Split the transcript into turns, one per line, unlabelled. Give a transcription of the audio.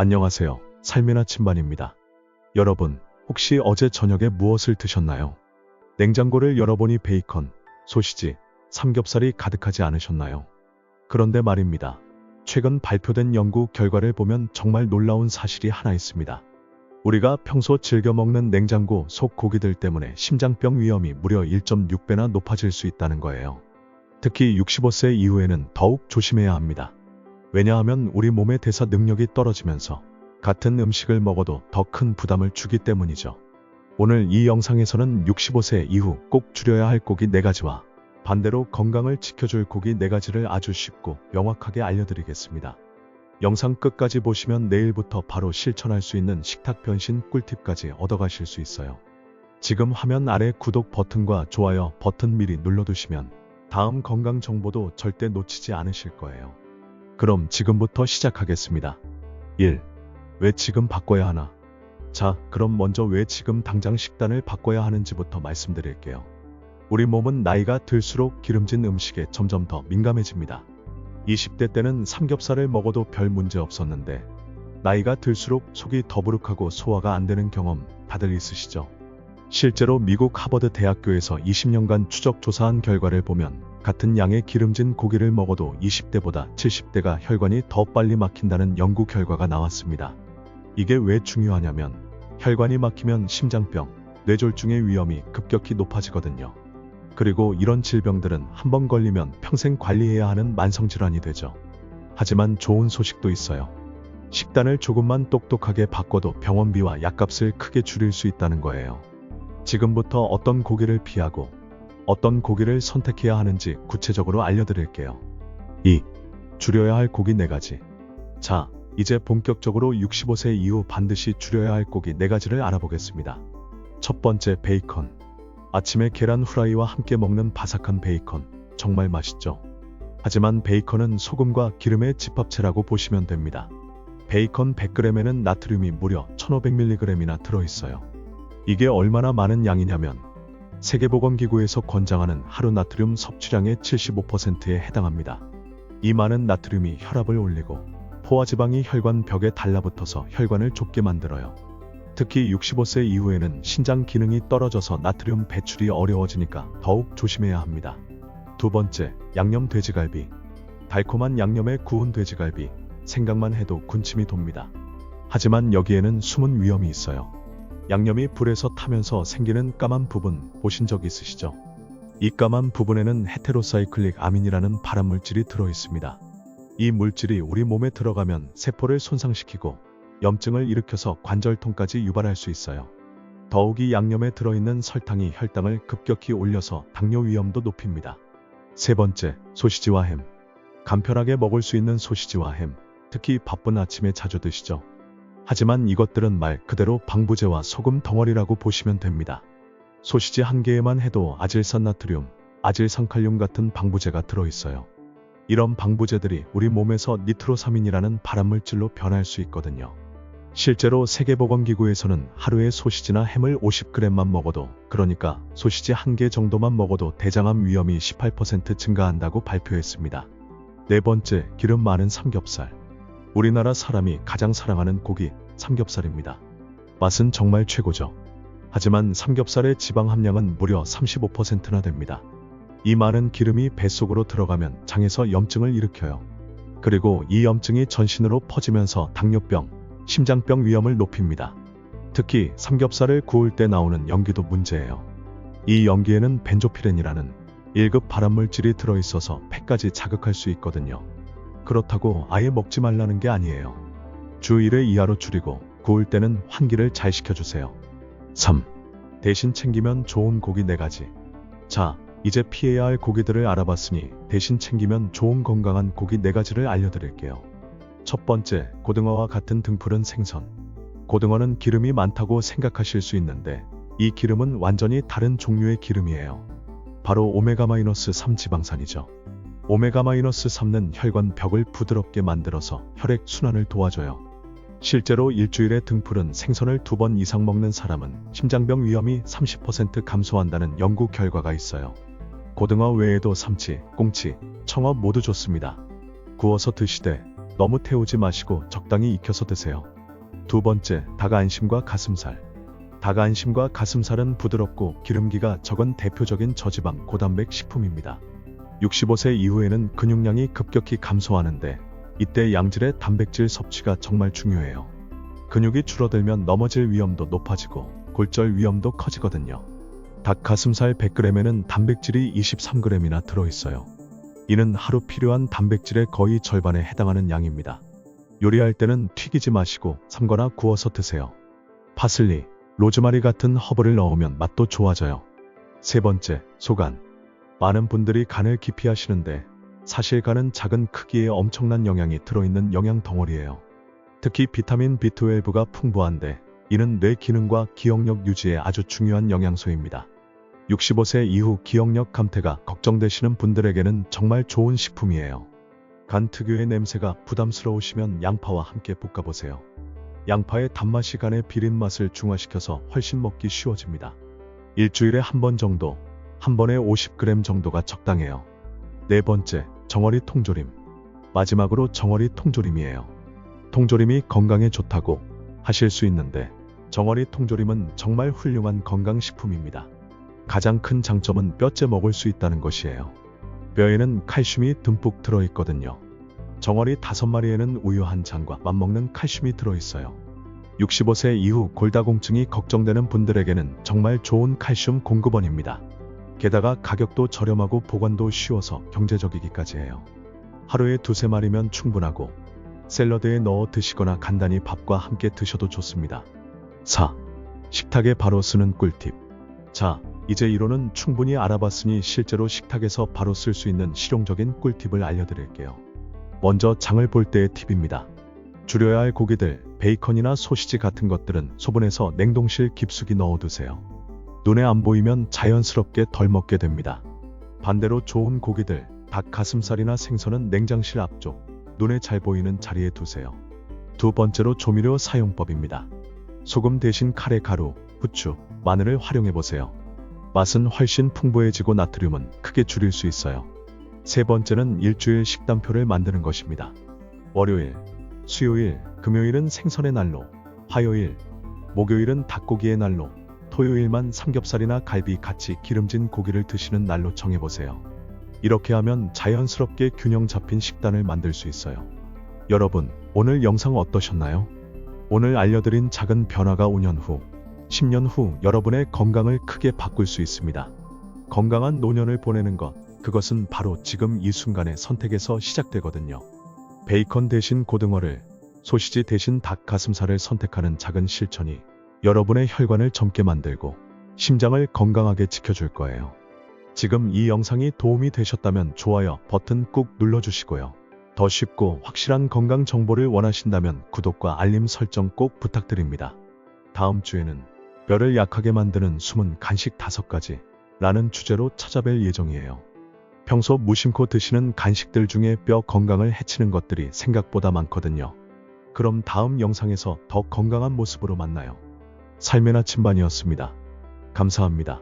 안녕하세요. 삶의 나침반입니다. 여러분, 혹시 어제 저녁에 무엇을 드셨나요? 냉장고를 열어보니 베이컨, 소시지, 삼겹살이 가득하지 않으셨나요? 그런데 말입니다. 최근 발표된 연구 결과를 보면 정말 놀라운 사실이 하나 있습니다. 우리가 평소 즐겨 먹는 냉장고 속 고기들 때문에 심장병 위험이 무려 1.6배나 높아질 수 있다는 거예요. 특히 65세 이후에는 더욱 조심해야 합니다. 왜냐하면 우리 몸의 대사 능력이 떨어지면서 같은 음식을 먹어도 더 큰 부담을 주기 때문이죠. 오늘 이 영상에서는 65세 이후 꼭 줄여야 할 고기 4가지와 반대로 건강을 지켜줄 고기 4가지를 아주 쉽고 명확하게 알려드리겠습니다. 영상 끝까지 보시면 내일부터 바로 실천할 수 있는 식탁 변신 꿀팁까지 얻어가실 수 있어요. 지금 화면 아래 구독 버튼과 좋아요 버튼 미리 눌러두시면 다음 건강 정보도 절대 놓치지 않으실 거예요. 그럼 지금부터 시작하겠습니다. 1. 왜 지금 바꿔야 하나? 자, 그럼 먼저 왜 지금 당장 식단을 바꿔야 하는지부터 말씀드릴게요. 우리 몸은 나이가 들수록 기름진 음식에 점점 더 민감해집니다. 20대 때는 삼겹살을 먹어도 별 문제 없었는데 나이가 들수록 속이 더부룩하고 소화가 안 되는 경험 다들 있으시죠? 실제로 미국 하버드 대학교에서 20년간 추적 조사한 결과를 보면 같은 양의 기름진 고기를 먹어도 20대보다 70대가 혈관이 더 빨리 막힌다는 연구 결과가 나왔습니다. 이게 왜 중요하냐면 혈관이 막히면 심장병, 뇌졸중의 위험이 급격히 높아지거든요. 그리고 이런 질병들은 한번 걸리면 평생 관리해야 하는 만성질환이 되죠. 하지만 좋은 소식도 있어요. 식단을 조금만 똑똑하게 바꿔도 병원비와 약값을 크게 줄일 수 있다는 거예요. 지금부터 어떤 고기를 피하고 어떤 고기를 선택해야 하는지 구체적으로 알려드릴게요. 2. 줄여야 할 고기 4가지. 자, 이제 본격적으로 65세 이후 반드시 줄여야 할 고기 4가지를 알아보겠습니다. 첫 번째, 베이컨. 아침에 계란 후라이와 함께 먹는 바삭한 베이컨, 정말 맛있죠? 하지만 베이컨은 소금과 기름의 집합체라고 보시면 됩니다. 베이컨 100g에는 나트륨이 무려 1500mg이나 들어있어요. 이게 얼마나 많은 양이냐면 세계보건기구에서 권장하는 하루 나트륨 섭취량의 75%에 해당합니다. 이 많은 나트륨이 혈압을 올리고 포화지방이 혈관 벽에 달라붙어서 혈관을 좁게 만들어요. 특히 65세 이후에는 신장 기능이 떨어져서 나트륨 배출이 어려워지니까 더욱 조심해야 합니다. 두 번째, 양념 돼지갈비. 달콤한 양념에 구운 돼지갈비, 생각만 해도 군침이 돕니다. 하지만 여기에는 숨은 위험이 있어요. 양념이 불에서 타면서 생기는 까만 부분 보신 적 있으시죠? 이 까만 부분에는 헤테로사이클릭 아민이라는 발암물질이 들어있습니다. 이 물질이 우리 몸에 들어가면 세포를 손상시키고 염증을 일으켜서 관절통까지 유발할 수 있어요. 더욱이 양념에 들어있는 설탕이 혈당을 급격히 올려서 당뇨 위험도 높입니다. 세 번째, 소시지와 햄. 간편하게 먹을 수 있는 소시지와 햄, 특히 바쁜 아침에 자주 드시죠? 하지만 이것들은 말 그대로 방부제와 소금 덩어리라고 보시면 됩니다. 소시지 한 개에만 해도 아질산나트륨, 아질산칼륨 같은 방부제가 들어있어요. 이런 방부제들이 우리 몸에서 니트로사민이라는 발암물질로 변할 수 있거든요. 실제로 세계보건기구에서는 하루에 소시지나 햄을 50g만 먹어도, 그러니까 소시지 한 개 정도만 먹어도 대장암 위험이 18% 증가한다고 발표했습니다. 네 번째, 기름 많은 삼겹살. 우리나라 사람이 가장 사랑하는 고기, 삼겹살입니다. 맛은 정말 최고죠. 하지만 삼겹살의 지방 함량은 무려 35%나 됩니다. 이 많은 기름이 뱃속으로 들어가면 장에서 염증을 일으켜요. 그리고 이 염증이 전신으로 퍼지면서 당뇨병, 심장병 위험을 높입니다. 특히 삼겹살을 구울 때 나오는 연기도 문제예요. 이 연기에는 벤조피렌이라는 1급 발암물질이 들어있어서 폐까지 자극할 수 있거든요. 그렇다고 아예 먹지 말라는 게 아니에요. 주 1회 이하로 줄이고 구울 때는 환기를 잘 시켜주세요. 3. 대신 챙기면 좋은 고기 4가지. 자, 이제 피해야 할 고기들을 알아봤으니 대신 챙기면 좋은 건강한 고기 4가지를 알려드릴게요. 첫 번째, 고등어와 같은 등푸른 생선. 고등어는 기름이 많다고 생각하실 수 있는데 이 기름은 완전히 다른 종류의 기름이에요. 바로 오메가-3 지방산이죠. 오메가-3는 혈관 벽을 부드럽게 만들어서 혈액 순환을 도와줘요. 실제로 일주일에 등푸른 생선을 2번 이상 먹는 사람은 심장병 위험이 30% 감소한다는 연구 결과가 있어요. 고등어 외에도 삼치, 꽁치, 청어 모두 좋습니다. 구워서 드시되 너무 태우지 마시고 적당히 익혀서 드세요. 두 번째, 닭 안심과 가슴살. 닭 안심과 가슴살은 부드럽고 기름기가 적은 대표적인 저지방 고단백 식품입니다. 65세 이후에는 근육량이 급격히 감소하는데 이때 양질의 단백질 섭취가 정말 중요해요. 근육이 줄어들면 넘어질 위험도 높아지고 골절 위험도 커지거든요. 닭 가슴살 100g에는 단백질이 23g이나 들어있어요. 이는 하루 필요한 단백질의 거의 절반에 해당하는 양입니다. 요리할 때는 튀기지 마시고 삶거나 구워서 드세요. 파슬리, 로즈마리 같은 허브를 넣으면 맛도 좋아져요. 세 번째, 소간. 많은 분들이 간을 기피하시는데 사실 간은 작은 크기에 엄청난 영양이 들어있는 영양 덩어리예요. 특히 비타민 B12가 풍부한데 이는 뇌 기능과 기억력 유지에 아주 중요한 영양소입니다. 65세 이후 기억력 감퇴가 걱정되시는 분들에게는 정말 좋은 식품이에요. 간 특유의 냄새가 부담스러우시면 양파와 함께 볶아보세요. 양파의 단맛이 간의 비린 맛을 중화시켜서 훨씬 먹기 쉬워집니다. 일주일에 한 번 정도, 한 번에 50g 정도가 적당해요. 네 번째, 정어리 통조림. 마지막으로 정어리 통조림이에요. 통조림이 건강에 좋다고 하실 수 있는데 정어리 통조림은 정말 훌륭한 건강식품입니다. 가장 큰 장점은 뼈째 먹을 수 있다는 것이에요. 뼈에는 칼슘이 듬뿍 들어있거든요. 정어리 5마리에는 우유 한 잔과 맞먹는 칼슘이 들어있어요. 65세 이후 골다공증이 걱정되는 분들에게는 정말 좋은 칼슘 공급원입니다. 게다가 가격도 저렴하고 보관도 쉬워서 경제적이기까지 해요. 하루에 2~3마리면 충분하고 샐러드에 넣어 드시거나 간단히 밥과 함께 드셔도 좋습니다. 4. 식탁에 바로 쓰는 꿀팁. 자, 이제 이론은 충분히 알아봤으니 실제로 식탁에서 바로 쓸 수 있는 실용적인 꿀팁을 알려드릴게요. 먼저 장을 볼 때의 팁입니다. 줄여야 할 고기들, 베이컨이나 소시지 같은 것들은 소분해서 냉동실 깊숙이 넣어두세요. 눈에 안 보이면 자연스럽게 덜 먹게 됩니다. 반대로 좋은 고기들, 닭 가슴살이나 생선은 냉장실 앞쪽, 눈에 잘 보이는 자리에 두세요. 두 번째로 조미료 사용법입니다. 소금 대신 카레 가루, 후추, 마늘을 활용해보세요. 맛은 훨씬 풍부해지고 나트륨은 크게 줄일 수 있어요. 세 번째는 일주일 식단표를 만드는 것입니다. 월요일, 수요일, 금요일은 생선의 날로, 화요일, 목요일은 닭고기의 날로, 토요일만 삼겹살이나 갈비 같이 기름진 고기를 드시는 날로 정해보세요. 이렇게 하면 자연스럽게 균형 잡힌 식단을 만들 수 있어요. 여러분, 오늘 영상 어떠셨나요? 오늘 알려드린 작은 변화가 5년 후, 10년 후 여러분의 건강을 크게 바꿀 수 있습니다. 건강한 노년을 보내는 것, 그것은 바로 지금 이 순간의 선택에서 시작되거든요. 베이컨 대신 고등어를, 소시지 대신 닭 가슴살을 선택하는 작은 실천이 여러분의 혈관을 젊게 만들고 심장을 건강하게 지켜줄 거예요. 지금 이 영상이 도움이 되셨다면 좋아요 버튼 꾹 눌러주시고요. 더 쉽고 확실한 건강 정보를 원하신다면 구독과 알림 설정 꼭 부탁드립니다. 다음 주에는 뼈를 약하게 만드는 숨은 간식 5가지 라는 주제로 찾아뵐 예정이에요. 평소 무심코 드시는 간식들 중에 뼈 건강을 해치는 것들이 생각보다 많거든요. 그럼 다음 영상에서 더 건강한 모습으로 만나요. 삶의 나침반이었습니다. 감사합니다.